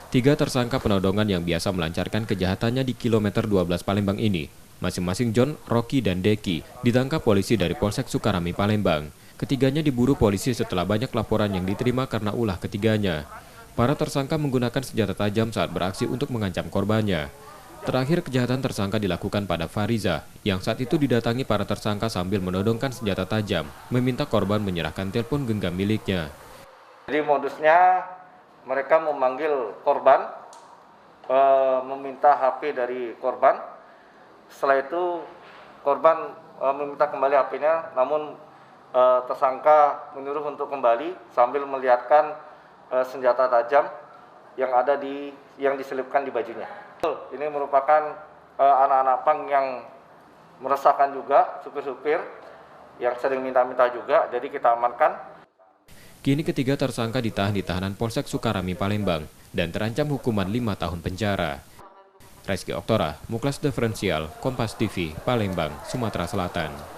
Tiga tersangka penodongan yang biasa melancarkan kejahatannya di kilometer 12 Palembang ini, masing-masing John, Rocky, dan Deki, ditangkap polisi dari Polsek Sukarami, Palembang. Ketiganya diburu polisi setelah banyak laporan yang diterima karena ulah ketiganya. Para tersangka menggunakan senjata tajam saat beraksi untuk mengancam korbannya. Terakhir, kejahatan tersangka dilakukan pada Fariza, yang saat itu didatangi para tersangka sambil menodongkan senjata tajam, meminta korban menyerahkan telepon genggam miliknya. Jadi modusnya mereka memanggil korban, meminta HP dari korban. Setelah itu korban meminta kembali HP-nya, namun tersangka menyuruh untuk kembali sambil melihatkan senjata tajam yang diselipkan di bajunya. Ini merupakan anak-anak pang yang meresahkan juga, supir-supir yang sering minta-minta juga, jadi kita amankan. Kini ketiga tersangka ditahan di tahanan Polsek Sukarami, Palembang, dan terancam hukuman 5 tahun penjara. Rizky Oktora, Muklas Diferensial, Kompas TV, Palembang, Sumatera Selatan.